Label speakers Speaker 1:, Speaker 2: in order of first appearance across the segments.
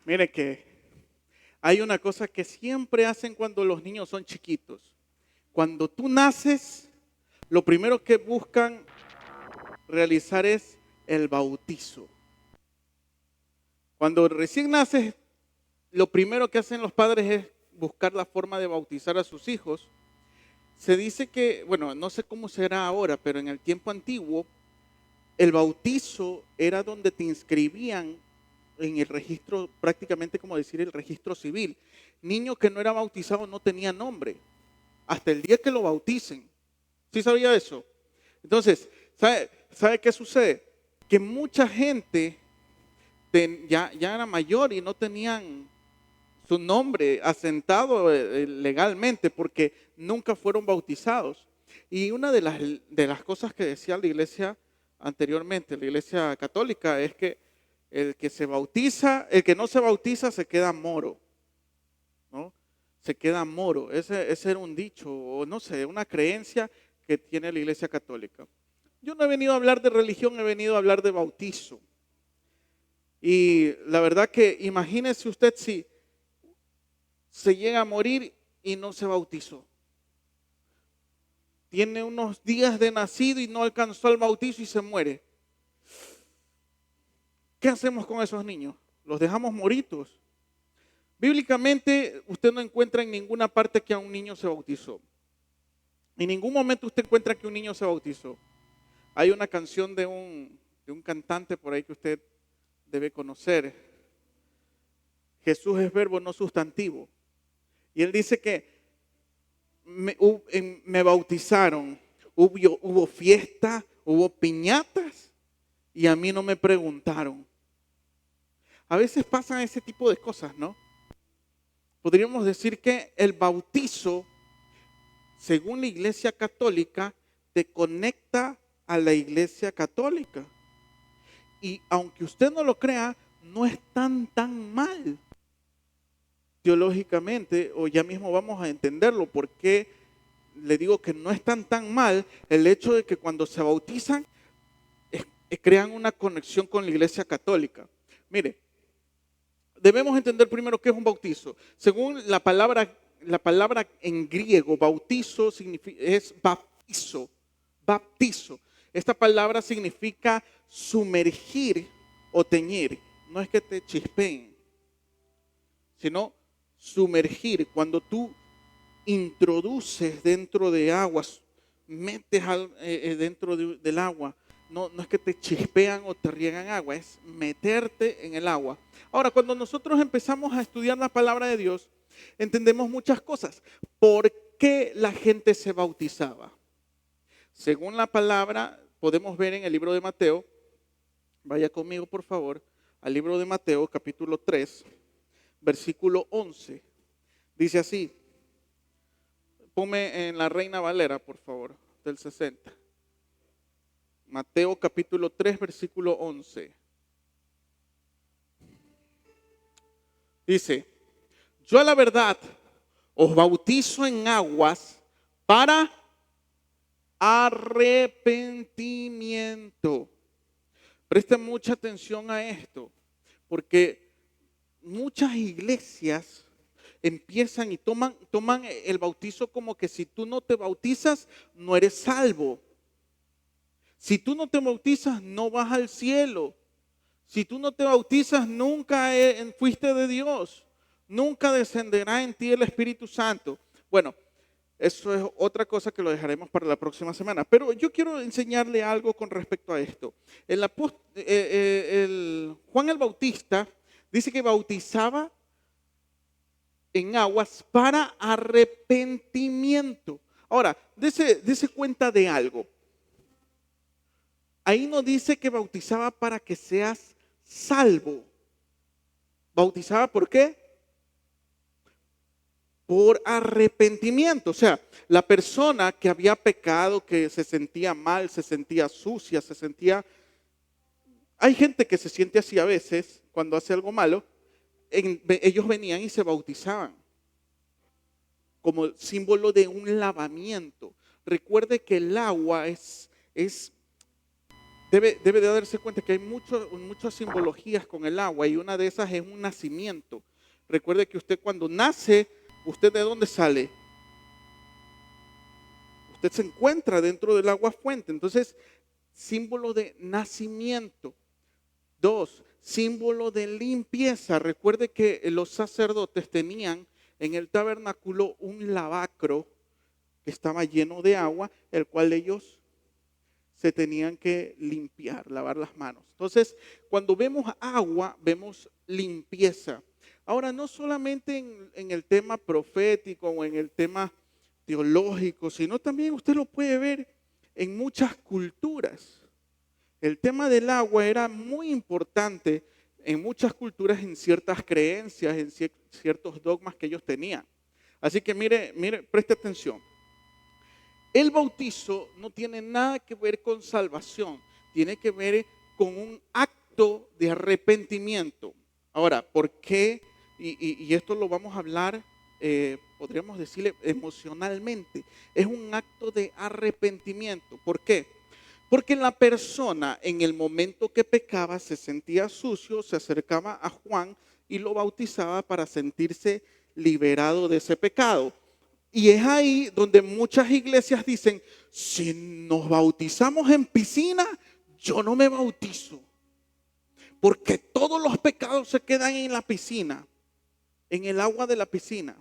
Speaker 1: Mire que hay una cosa que siempre hacen cuando los niños son chiquitos. Cuando tú naces, lo primero que buscan realizar es el bautizo. Cuando recién naces, lo primero que hacen los padres es buscar la forma de bautizar a sus hijos. Se dice que, bueno, no sé cómo será ahora, pero en el tiempo antiguo, el bautizo era donde te inscribían en el registro, prácticamente como decir el registro civil. Niño que no era bautizado no tenía nombre, hasta el día que lo bauticen. ¿Sí sabía eso? Entonces, ¿sabe qué sucede? Que mucha gente ya era mayor y no tenían su nombre asentado legalmente porque nunca fueron bautizados. Y una de las cosas que decía la iglesia anteriormente, la iglesia católica, es que el que se bautiza, el que no se bautiza se queda moro, ¿no? Se queda moro. Ese era un dicho, o no sé, una creencia que tiene la iglesia católica. Yo no he venido a hablar de religión, he venido a hablar de bautizo. Y la verdad que imagínese usted si se llega a morir y no se bautizó. Tiene unos días de nacido y no alcanzó el bautizo y se muere. ¿Qué hacemos con esos niños? ¿Los dejamos moritos? Bíblicamente usted no encuentra en ninguna parte que a un niño se bautizó. En ningún momento usted encuentra que un niño se bautizó. Hay una canción de un cantante por ahí que usted debe conocer. Jesús es verbo, no sustantivo. Y él dice que me bautizaron, hubo fiesta, hubo piñatas y a mí no me preguntaron. A veces pasan ese tipo de cosas, ¿no? Podríamos decir que el bautizo, según la iglesia católica, te conecta a la iglesia católica. Y aunque usted no lo crea, no es tan mal. Teológicamente, o ya mismo vamos a entenderlo, porque le digo que no es tan mal el hecho de que cuando se bautizan crean una conexión con la iglesia católica. Mire, debemos entender primero qué es un bautizo. Según la palabra en griego, bautizo es baptizo, baptizo. Esta palabra significa sumergir o teñir. No es que te chispeen, sino sumergir. Cuando tú introduces dentro de aguas, metes dentro del agua, no es que te chispean o te riegan agua, es meterte en el agua. Ahora, cuando nosotros empezamos a estudiar la palabra de Dios, entendemos muchas cosas. ¿Por qué la gente se bautizaba? Según la palabra, podemos ver en el libro de Mateo, vaya conmigo por favor, al libro de Mateo capítulo 3, versículo 11. Dice así, ponme en la Reina Valera, por favor, del 60. Mateo capítulo 3, versículo 11. Dice, yo a la verdad os bautizo en aguas para arrepentimiento. Presten mucha atención a esto, porque muchas iglesias empiezan y toman el bautizo como que si tú no te bautizas, no eres salvo. Si tú no te bautizas, no vas al cielo. Si tú no te bautizas, nunca fuiste de Dios. Nunca descenderá en ti el Espíritu Santo. Bueno, eso es otra cosa que lo dejaremos para la próxima semana. Pero yo quiero enseñarle algo con respecto a esto. Juan el Bautista dice que bautizaba en aguas para arrepentimiento. Ahora, dése cuenta de algo. Ahí no dice que bautizaba para que seas salvo. ¿Bautizaba por qué? Por arrepentimiento. O sea, la persona que había pecado, que se sentía mal, se sentía sucia, se sentía... Hay gente que se siente así a veces cuando hace algo malo. Ellos venían y se bautizaban como símbolo de un lavamiento. Recuerde que el agua es debe de darse cuenta que hay muchas simbologías con el agua y una de esas es un nacimiento. Recuerde que usted cuando nace, ¿usted de dónde sale? Usted se encuentra dentro del agua fuente. Entonces, símbolo de nacimiento. 2, símbolo de limpieza. Recuerde que los sacerdotes tenían en el tabernáculo un lavacro que estaba lleno de agua, el cual ellos se tenían que limpiar, lavar las manos. Entonces, cuando vemos agua, vemos limpieza. Ahora, no solamente en el tema profético o en el tema teológico, sino también usted lo puede ver en muchas culturas. El tema del agua era muy importante en muchas culturas, en ciertas creencias, en ciertos dogmas que ellos tenían. Así que mire, preste atención. El bautizo no tiene nada que ver con salvación, tiene que ver con un acto de arrepentimiento. Ahora, ¿por qué? Y esto lo vamos a hablar, podríamos decirle emocionalmente. Es un acto de arrepentimiento. ¿Por qué? Porque la persona en el momento que pecaba se sentía sucio, se acercaba a Juan y lo bautizaba para sentirse liberado de ese pecado. Y es ahí donde muchas iglesias dicen, si nos bautizamos en piscina, yo no me bautizo. Porque todos los pecados se quedan en la piscina, en el agua de la piscina.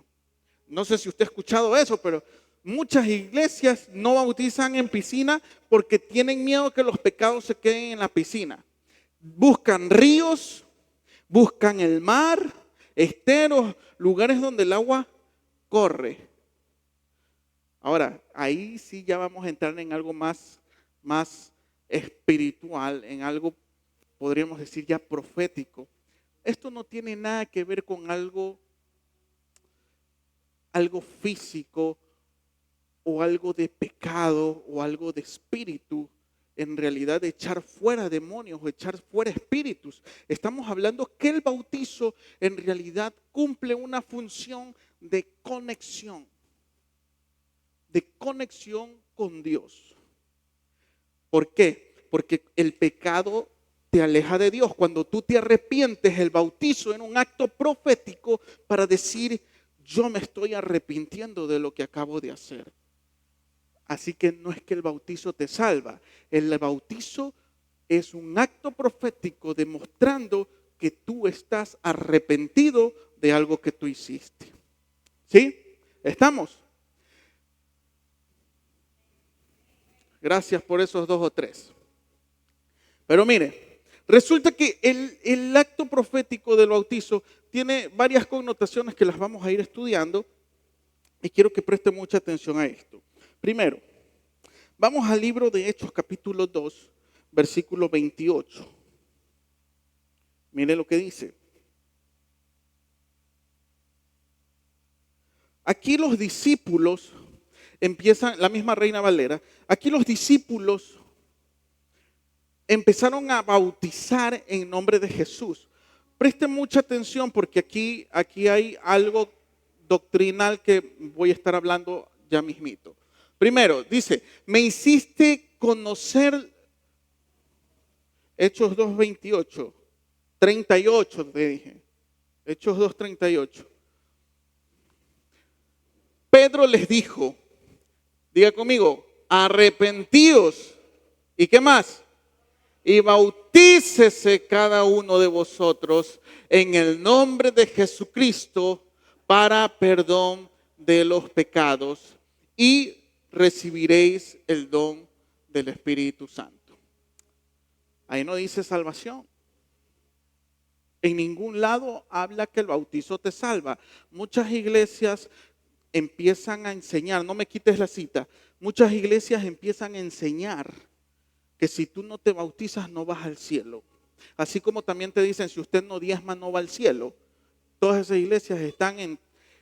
Speaker 1: No sé si usted ha escuchado eso, pero muchas iglesias no bautizan en piscina porque tienen miedo que los pecados se queden en la piscina. Buscan ríos, buscan el mar, esteros, lugares donde el agua corre. Ahora, ahí sí ya vamos a entrar en algo más espiritual, en algo, podríamos decir, ya profético. Esto no tiene nada que ver con algo físico o algo de pecado o algo de espíritu. En realidad, de echar fuera demonios o echar fuera espíritus. Estamos hablando que el bautizo en realidad cumple una función de conexión con Dios. ¿Por qué? Porque el pecado te aleja de Dios. Cuando tú te arrepientes, el bautizo es un acto profético para decir, yo me estoy arrepintiendo de lo que acabo de hacer. Así que no es que el bautizo te salva. El bautizo es un acto profético demostrando que tú estás arrepentido de algo que tú hiciste. ¿Sí? ¿Estamos? Gracias por esos 2 o 3. Pero mire, resulta que el acto profético del bautizo tiene varias connotaciones que las vamos a ir estudiando y quiero que preste mucha atención a esto. Primero, vamos al libro de Hechos capítulo 2, versículo 28. Mire lo que dice. Aquí los discípulos empiezan, la misma Reina Valera, aquí los discípulos empezaron a bautizar en nombre de Jesús. Presten mucha atención porque aquí hay algo doctrinal que voy a estar hablando ya mismito. Primero, dice, me hiciste conocer, Hechos 2:28, 38 te dije, Hechos 2:38. Pedro les dijo, diga conmigo, arrepentíos. ¿Y qué más? Y bautícese cada uno de vosotros en el nombre de Jesucristo para perdón de los pecados y recibiréis el don del Espíritu Santo. Ahí no dice salvación. En ningún lado habla que el bautizo te salva. Muchas iglesias empiezan a enseñar, no me quites la cita, muchas iglesias empiezan a enseñar que si tú no te bautizas no vas al cielo. Así como también te dicen, si usted no diezma no va al cielo. Todas esas iglesias están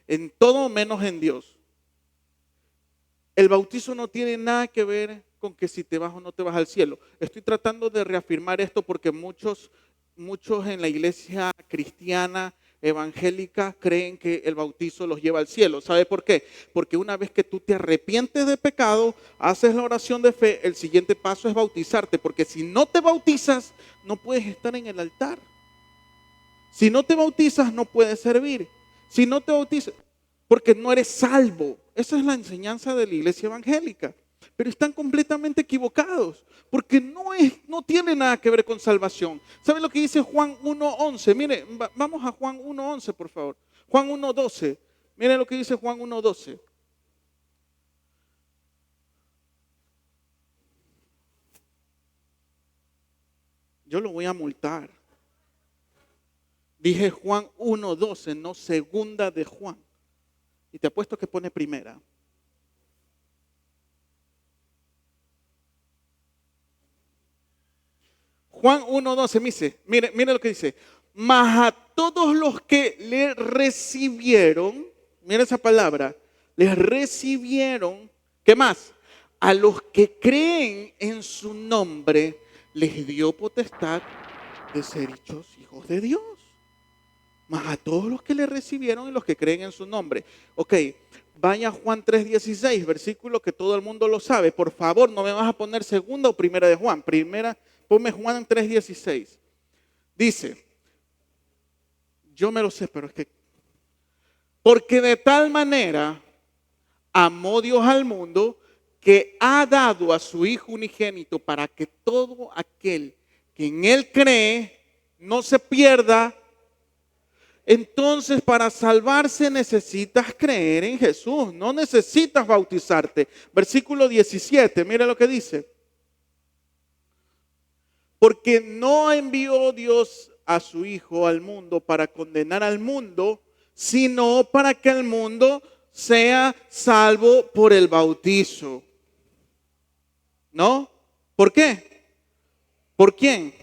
Speaker 1: en todo menos en Dios. El bautizo no tiene nada que ver con que si te vas o no te vas al cielo. Estoy tratando de reafirmar esto porque muchos en la iglesia cristiana evangélica creen que el bautizo los lleva al cielo. ¿Sabe por qué? Porque una vez que tú te arrepientes de pecado, haces la oración de fe, el siguiente paso es bautizarte, porque si no te bautizas, no puedes estar en el altar. Si no te bautizas, no puedes servir. Si no te bautizas, porque no eres salvo. Esa es la enseñanza de la iglesia evangélica. Pero están completamente equivocados, porque no tiene nada que ver con salvación. ¿Saben lo que dice Juan 1:11? Mire, vamos a Juan 1:11, por favor. Juan 1:12. Miren lo que dice Juan 1:12. Yo lo voy a multar. Dije Juan 1:12, no segunda de Juan. Y te apuesto que pone primera. Juan 1:12 me dice, mire lo que dice. Mas a todos los que le recibieron, mira esa palabra, les recibieron, ¿qué más? A los que creen en su nombre, les dio potestad de ser hechos hijos de Dios. Mas a todos los que le recibieron y los que creen en su nombre. Ok, vaya a Juan 3:16, versículo que todo el mundo lo sabe. Por favor, no me vas a poner segunda o primera de Juan. Primera, ponme Juan 3:16. Dice, yo me lo sé, pero es que, porque de tal manera amó Dios al mundo que ha dado a su Hijo unigénito para que todo aquel que en Él cree no se pierda. Entonces, para salvarse necesitas creer en Jesús, no necesitas bautizarte. Versículo 17, mira lo que dice. Porque no envió Dios a su Hijo al mundo para condenar al mundo, sino para que el mundo sea salvo por el bautizo. ¿No? ¿Por qué? ¿Por quién?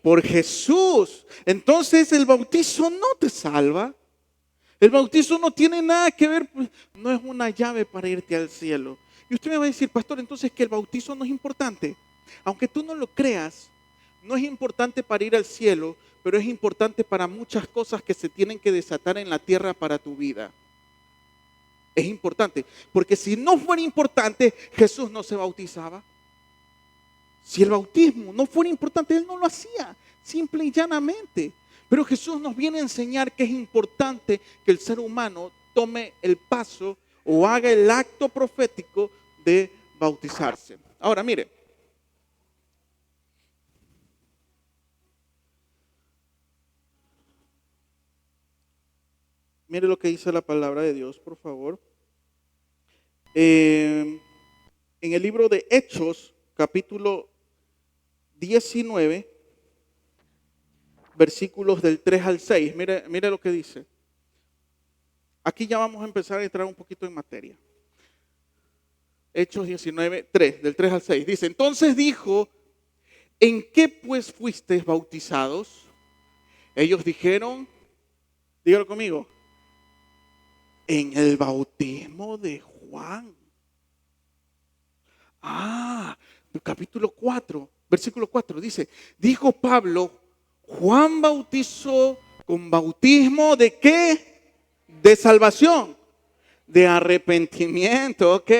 Speaker 1: Por Jesús. Entonces el bautizo no te salva. El bautizo no tiene nada que ver, no es una llave para irte al cielo. Y usted me va a decir, pastor, entonces que el bautizo no es importante. Aunque tú no lo creas, no es importante para ir al cielo, pero es importante para muchas cosas que se tienen que desatar en la tierra para tu vida. Es importante, porque si no fuera importante, Jesús no se bautizaba. Si el bautismo no fuera importante, Él no lo hacía, simple y llanamente. Pero Jesús nos viene a enseñar que es importante que el ser humano tome el paso o haga el acto profético de bautizarse. Ahora, mire. Mire lo que dice la palabra de Dios, por favor. En el libro de Hechos, capítulo 19, versículos del 3 al 6. Mire lo que dice. Aquí ya vamos a empezar a entrar un poquito en materia. Hechos 19, 3, del 3 al 6. Dice, entonces dijo, ¿en qué pues fuisteis bautizados? Ellos dijeron, dígalo conmigo, en el bautismo de Juan. Capítulo 4, versículo 4 dice, dijo Pablo, Juan bautizó con bautismo ¿de qué? De salvación, de arrepentimiento, ok,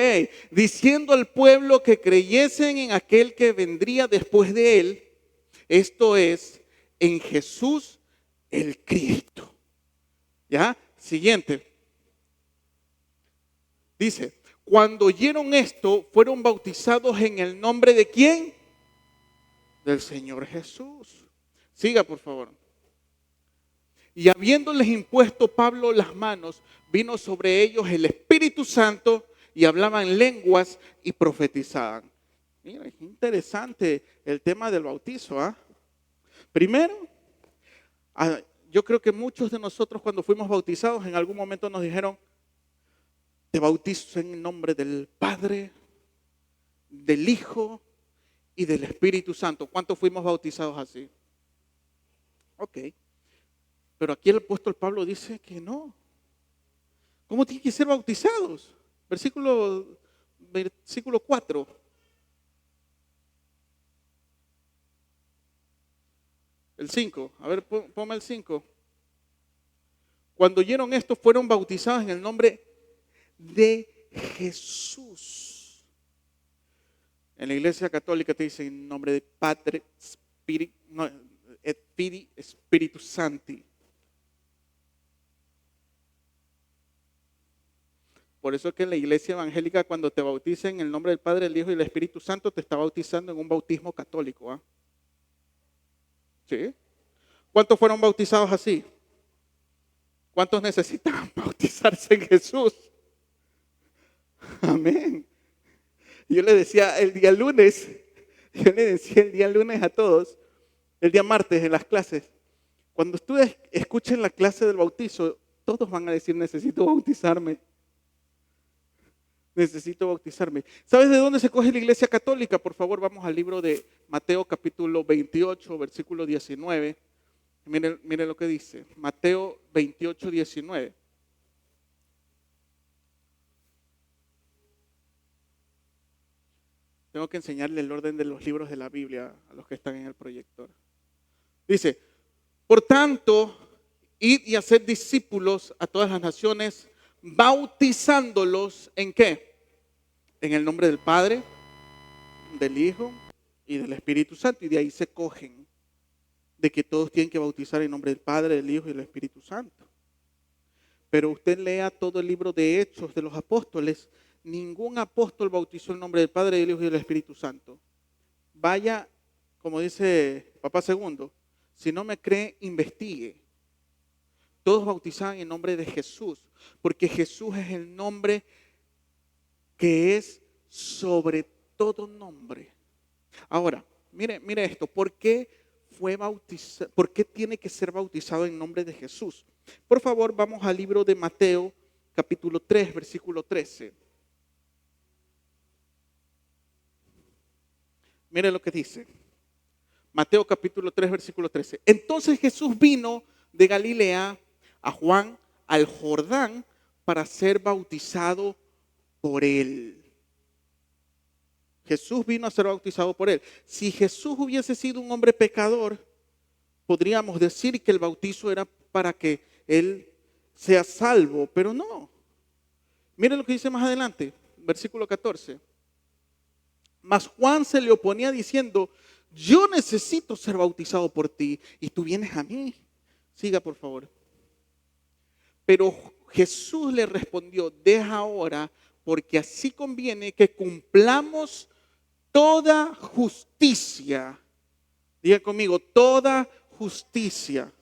Speaker 1: diciendo al pueblo que creyesen en aquel que vendría después de él, esto es, en Jesús el Cristo. ¿Ya? Siguiente. Dice, cuando oyeron esto, fueron bautizados en el nombre ¿de quién? Del Señor Jesús. Siga, por favor. Y habiéndoles impuesto Pablo las manos, vino sobre ellos el Espíritu Santo y hablaban lenguas y profetizaban. Mira, es interesante el tema del bautizo, ¿ah? Primero, yo creo que muchos de nosotros cuando fuimos bautizados en algún momento nos dijeron, te bautizo en el nombre del Padre, del Hijo y del Espíritu Santo. ¿Cuántos fuimos bautizados así? Ok. Pero aquí el apóstol Pablo dice que no. ¿Cómo tienen que ser bautizados? Versículo 4. El 5. A ver, ponme el 5. cuando oyeron esto, fueron bautizados en el nombre de Jesús. En la Iglesia Católica te dicen en nombre de Padre, Espíritu Santi. Por eso es que en la Iglesia Evangélica, cuando te bautizan en el nombre del Padre, del Hijo y del Espíritu Santo, te está bautizando en un bautismo católico. ¿Ah? ¿Sí? ¿Cuántos fueron bautizados así? ¿Cuántos necesitaban bautizarse en Jesús? Amén. Yo le decía el día lunes a todos, el día martes en las clases, cuando ustedes escuchen la clase del bautizo, todos van a decir, necesito bautizarme. Necesito bautizarme. ¿Sabes de dónde se coge la Iglesia Católica? Por favor, vamos al libro de Mateo capítulo 28, versículo 19. Miren lo que dice. Mateo 28, 19. Tengo que enseñarle el orden de los libros de la Biblia a los que están en el proyector. Dice, por tanto, id y haced discípulos a todas las naciones, bautizándolos ¿en qué? En el nombre del Padre, del Hijo y del Espíritu Santo. Y de ahí se cogen de que todos tienen que bautizar en nombre del Padre, del Hijo y del Espíritu Santo. Pero usted lea todo el libro de Hechos de los apóstoles, ningún apóstol bautizó en nombre del Padre, del Hijo y del Espíritu Santo. Vaya, como dice Papá Segundo, si no me cree, investigue. Todos bautizaban en nombre de Jesús, porque Jesús es el nombre que es sobre todo nombre. Ahora, mire esto, ¿por qué tiene que ser bautizado en nombre de Jesús? Por favor, vamos al libro de Mateo, capítulo 3, versículo 13. Mire lo que dice. Mateo capítulo 3, versículo 13. Entonces Jesús vino de Galilea a Juan al Jordán para ser bautizado por él. Jesús vino a ser bautizado por él. Si Jesús hubiese sido un hombre pecador, podríamos decir que el bautizo era para que él sea salvo, pero no. Miren lo que dice más adelante, versículo 14. Mas Juan se le oponía diciendo, yo necesito ser bautizado por ti y tú vienes a mí. Siga, por favor. Pero Jesús le respondió, deja ahora, porque así conviene que cumplamos toda justicia. Diga conmigo, toda justicia.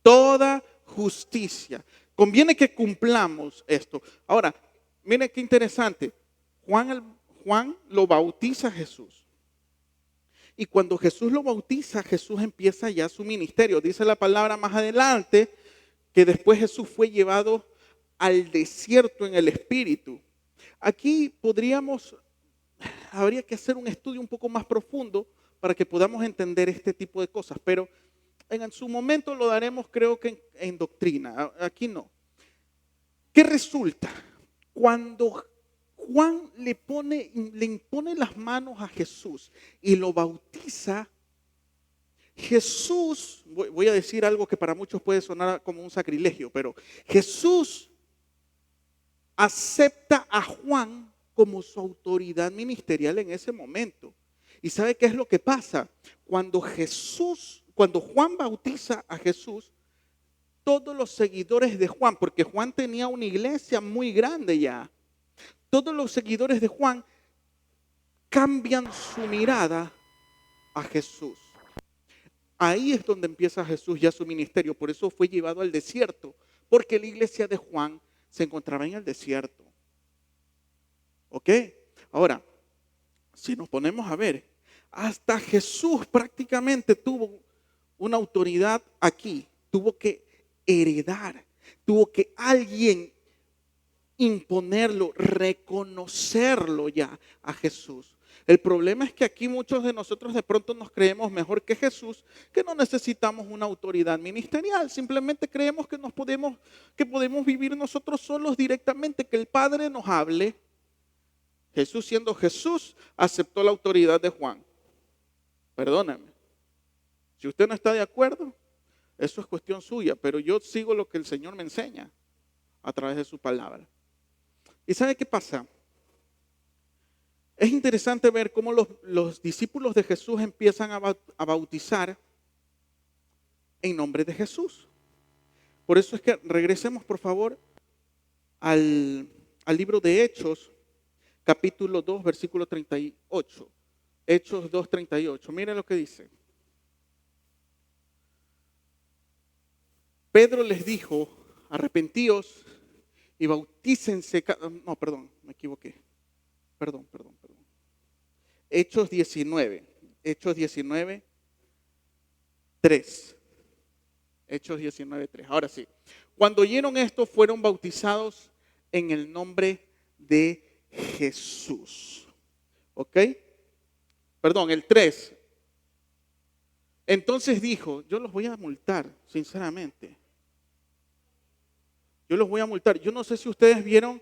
Speaker 1: Toda justicia. Conviene que cumplamos esto. Ahora, miren qué interesante. Juan lo bautiza a Jesús. Y cuando Jesús lo bautiza, Jesús empieza ya su ministerio. Dice la palabra más adelante que después Jesús fue llevado al desierto en el Espíritu. Aquí habría que hacer un estudio un poco más profundo para que podamos entender este tipo de cosas, pero en su momento lo daremos, creo que en doctrina, aquí no. ¿Qué resulta? Cuando Juan le impone las manos a Jesús y lo bautiza, Jesús, voy a decir algo que para muchos puede sonar como un sacrilegio, pero Jesús acepta a Juan como su autoridad ministerial en ese momento. ¿Y sabe qué es lo que pasa? Cuando Juan bautiza a Jesús, todos los seguidores de Juan, porque Juan tenía una iglesia muy grande ya, todos los seguidores de Juan cambian su mirada a Jesús. Ahí es donde empieza Jesús ya su ministerio. Por eso fue llevado al desierto, porque la iglesia de Juan se encontraba en el desierto. ¿Ok? Ahora, si nos ponemos a ver, hasta Jesús prácticamente tuvo una autoridad aquí. Tuvo que heredar, tuvo que alguien imponerlo, reconocerlo ya a Jesús. El problema es que aquí muchos de nosotros de pronto nos creemos mejor que Jesús, que no necesitamos una autoridad ministerial. Simplemente creemos que podemos vivir nosotros solos directamente, que el Padre nos hable. Jesús, siendo Jesús, aceptó la autoridad de Juan. Perdóname. Si usted no está de acuerdo, Eso es cuestión suya, pero yo sigo lo que el Señor me enseña a través de su palabra. ¿Y sabe qué pasa? Es interesante ver cómo los discípulos de Jesús empiezan a bautizar en nombre de Jesús. Por eso es que regresemos, por favor, al libro de Hechos, capítulo 2, versículo 38. Hechos 2, 38. Miren lo que dice. Pedro les dijo, arrepentíos y bautícense. No, perdón, me equivoqué. Perdón. Hechos 19, 3. Hechos 19, 3. Ahora sí. Cuando oyeron esto, fueron bautizados en el nombre de Jesús. ¿Ok? Perdón, el 3. Entonces dijo, yo los voy a multar, sinceramente. Yo los voy a multar. Yo no sé si ustedes vieron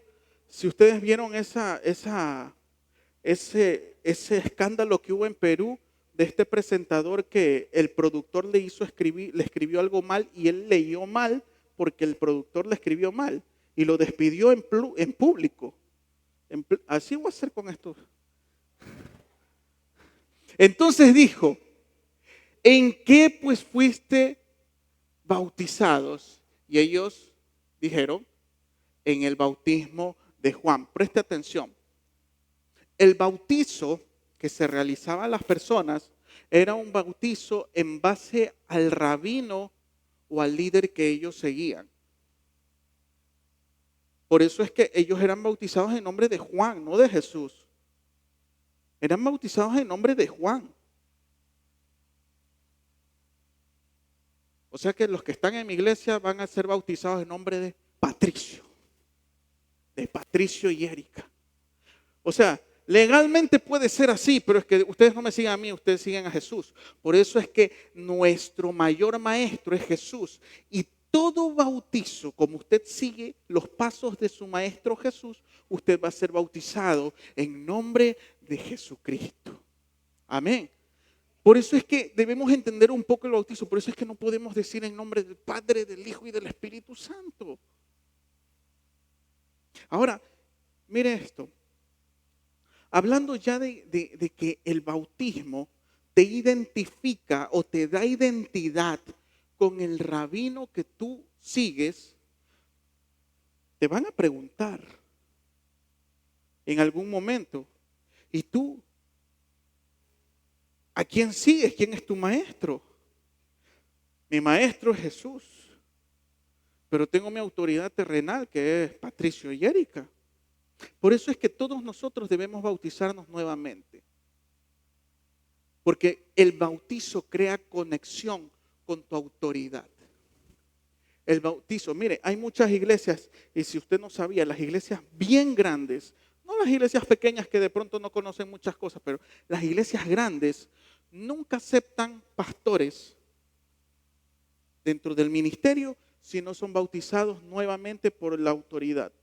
Speaker 1: ese escándalo que hubo en Perú de este presentador que el productor le escribió algo mal y él leyó mal porque el productor le escribió mal y lo despidió en público. Así voy a hacer con esto. Entonces dijo, ¿en qué pues fuiste bautizados? Y ellos dijeron, en el bautismo de Juan. Preste atención. El bautizo que se realizaba a las personas era un bautizo en base al rabino o al líder que ellos seguían. Por eso es que ellos eran bautizados en nombre de Juan, no de Jesús. Eran bautizados en nombre de Juan. O sea que los que están en mi iglesia van a ser bautizados en nombre de Patricio y Erika. O sea, legalmente puede ser así, pero es que ustedes no me siguen a mí, ustedes siguen a Jesús. Por eso es que nuestro mayor maestro es Jesús. Y todo bautizo, como usted sigue los pasos de su maestro Jesús, usted va a ser bautizado en nombre de Jesucristo. Amén. Por eso es que debemos entender un poco el bautizo. Por eso es que no podemos decir en nombre del Padre, del Hijo y del Espíritu Santo. Ahora, mire esto. Hablando ya de que el bautismo te identifica o te da identidad con el rabino que tú sigues, te van a preguntar en algún momento, ¿y tú a quién sigues? ¿Quién es tu maestro? Mi maestro es Jesús, pero tengo mi autoridad terrenal que es Patricio y Erika. Por eso es que todos nosotros debemos bautizarnos nuevamente. Porque el bautizo crea conexión con tu autoridad. El bautizo, mire, hay muchas iglesias, y si usted no sabía, las iglesias bien grandes, no las iglesias pequeñas que de pronto no conocen muchas cosas, pero las iglesias grandes nunca aceptan pastores dentro del ministerio si no son bautizados nuevamente por la autoridad.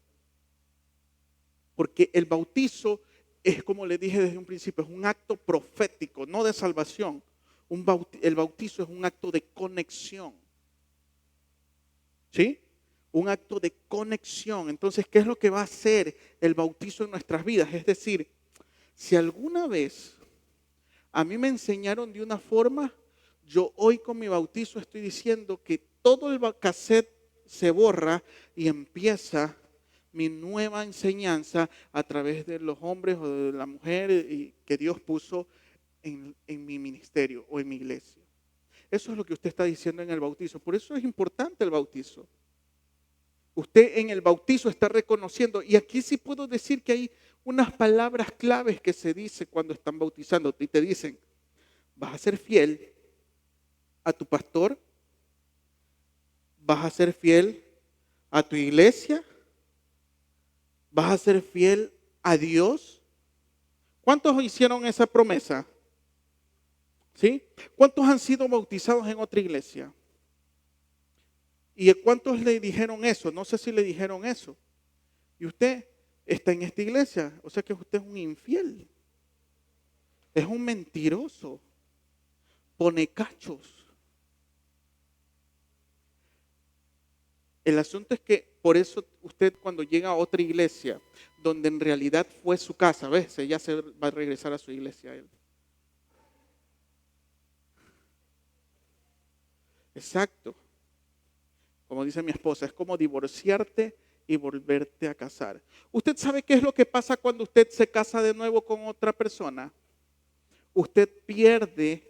Speaker 1: Porque el bautizo es, como le dije desde un principio, es un acto profético, no de salvación. El bautizo es un acto de conexión. ¿Sí? Un acto de conexión. Entonces, ¿qué es lo que va a hacer el bautizo en nuestras vidas? Es decir, si alguna vez a mí me enseñaron de una forma, yo hoy con mi bautizo estoy diciendo que todo el cassette se borra y empieza mi nueva enseñanza a través de los hombres o de la mujer que Dios puso en mi ministerio o en mi iglesia. Eso es lo que usted está diciendo en el bautizo. Por eso es importante el bautizo. Usted en el bautizo está reconociendo, y aquí sí puedo decir que hay unas palabras claves que se dice cuando están bautizando y te dicen, vas a ser fiel a tu pastor, vas a ser fiel a tu iglesia, vas a ser fiel a Dios. ¿Cuántos hicieron esa promesa? ¿Sí? ¿Cuántos han sido bautizados en otra iglesia? ¿Y a cuántos le dijeron eso? No sé si le dijeron eso. Y usted está en esta iglesia, o sea que usted es un infiel. Es un mentiroso. Pone cachos. El asunto es que por eso usted cuando llega a otra iglesia, donde en realidad fue su casa, ¿ves? Ya se va a regresar a su iglesia él. Exacto. Como dice mi esposa, es como divorciarte y volverte a casar. ¿Usted sabe qué es lo que pasa cuando usted se casa de nuevo con otra persona? Usted pierde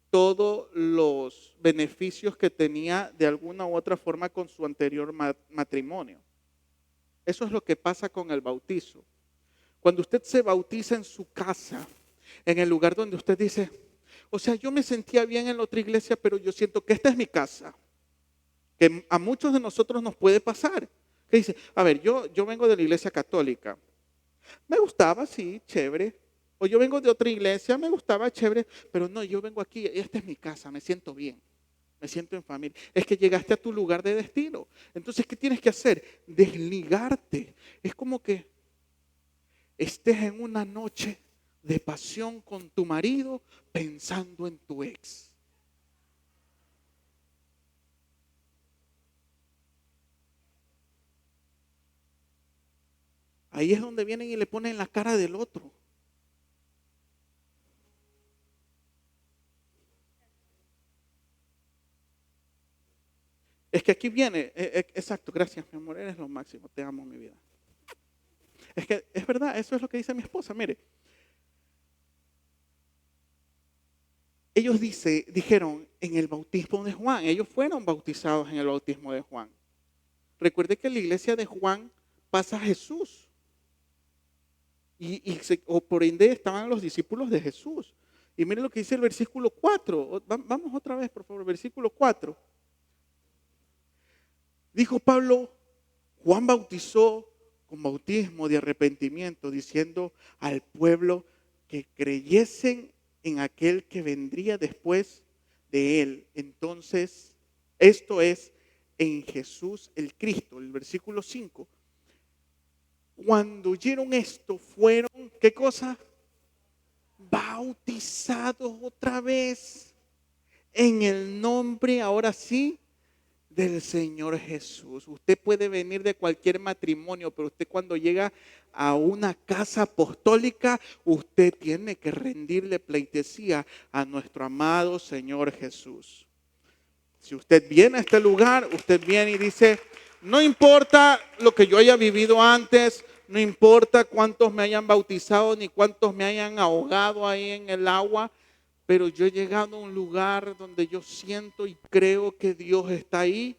Speaker 1: todos los beneficios que tenía de alguna u otra forma con su anterior matrimonio. Eso es lo que pasa con el bautizo. Cuando usted se bautiza en su casa, en el lugar donde usted dice, o sea, yo me sentía bien en la otra iglesia, pero yo siento que esta es mi casa. Que a muchos de nosotros nos puede pasar. Que dice, a ver, yo vengo de la iglesia católica. Me gustaba, sí, chévere. O yo vengo de otra iglesia, me gustaba, chévere. Pero no, yo vengo aquí, esta es mi casa, me siento bien. Me siento en familia. Es que llegaste a tu lugar de destino. Entonces, ¿qué tienes que hacer? Desligarte. Es como que estés en una noche de pasión con tu marido pensando en tu ex. Ahí es donde vienen y le ponen la cara del otro. Es que aquí viene, exacto, gracias mi amor, eres lo máximo, te amo mi vida. Es que es verdad, eso es lo que dice mi esposa, mire. Ellos dijeron en el bautismo de Juan, ellos fueron bautizados en el bautismo de Juan. Recuerde que en la iglesia de Juan pasa Jesús. O por ende estaban los discípulos de Jesús. Y miren lo que dice el versículo 4. Vamos otra vez, por favor, versículo 4. Dijo Pablo, Juan bautizó con bautismo de arrepentimiento, diciendo al pueblo que creyesen en aquel que vendría después de él. Entonces, esto es en Jesús el Cristo. El versículo 5. Cuando oyeron esto, fueron, ¿qué cosa? Bautizados otra vez en el nombre, ahora sí, del Señor Jesús. Usted puede venir de cualquier matrimonio, pero usted cuando llega a una casa apostólica, usted tiene que rendirle pleitesía a nuestro amado Señor Jesús. Si usted viene a este lugar, usted viene y dice, no importa lo que yo haya vivido antes, no importa cuántos me hayan bautizado ni cuántos me hayan ahogado ahí en el agua, pero yo he llegado a un lugar donde yo siento y creo que Dios está ahí.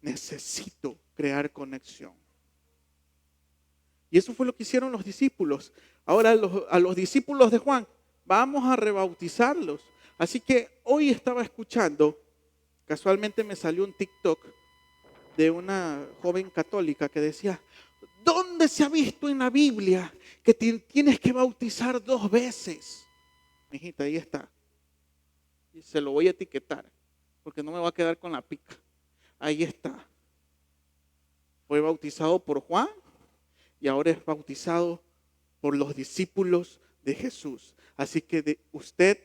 Speaker 1: Necesito crear conexión. Y eso fue lo que hicieron los discípulos. Ahora a los discípulos de Juan, vamos a rebautizarlos. Así que hoy estaba escuchando, casualmente me salió un TikTok de una joven católica que decía, ¿dónde se ha visto en la Biblia que tienes que bautizar 2 veces? Mijita, ahí está. Y se lo voy a etiquetar, porque no me va a quedar con la pica. Ahí está. Fue bautizado por Juan y ahora es bautizado por los discípulos de Jesús. Así que usted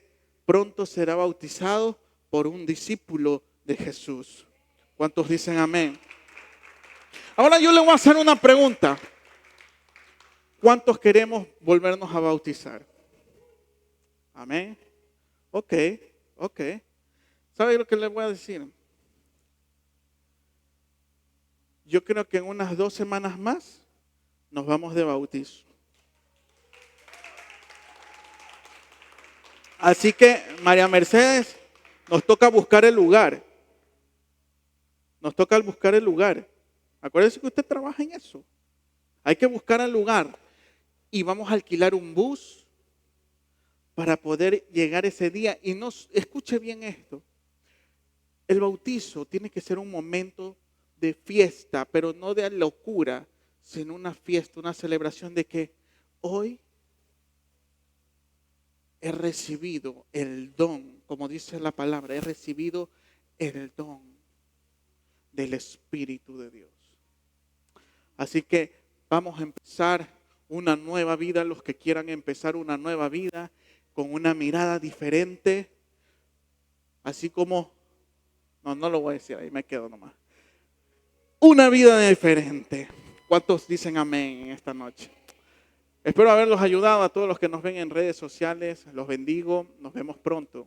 Speaker 1: pronto será bautizado por un discípulo de Jesús. ¿Cuántos dicen amén? Ahora yo le voy a hacer una pregunta. ¿Cuántos queremos volvernos a bautizar? Amén. Ok. ¿Sabe lo que le voy a decir? Yo creo que en unas 2 semanas más nos vamos de bautizo. Así que, María Mercedes, nos toca buscar el lugar. Nos toca buscar el lugar. Acuérdese que usted trabaja en eso. Hay que buscar el lugar. Y vamos a alquilar un bus para poder llegar ese día. Y escuche bien esto. El bautizo tiene que ser un momento de fiesta, pero no de locura, sino una fiesta, una celebración de que hoy he recibido el don, como dice la palabra, he recibido el don del Espíritu de Dios. Así que vamos a empezar una nueva vida, los que quieran empezar una nueva vida con una mirada diferente, así como, no lo voy a decir, ahí me quedo nomás. una vida diferente. ¿Cuántos dicen amén en esta noche? Espero haberlos ayudado a todos los que nos ven en redes sociales. Los bendigo. Nos vemos pronto.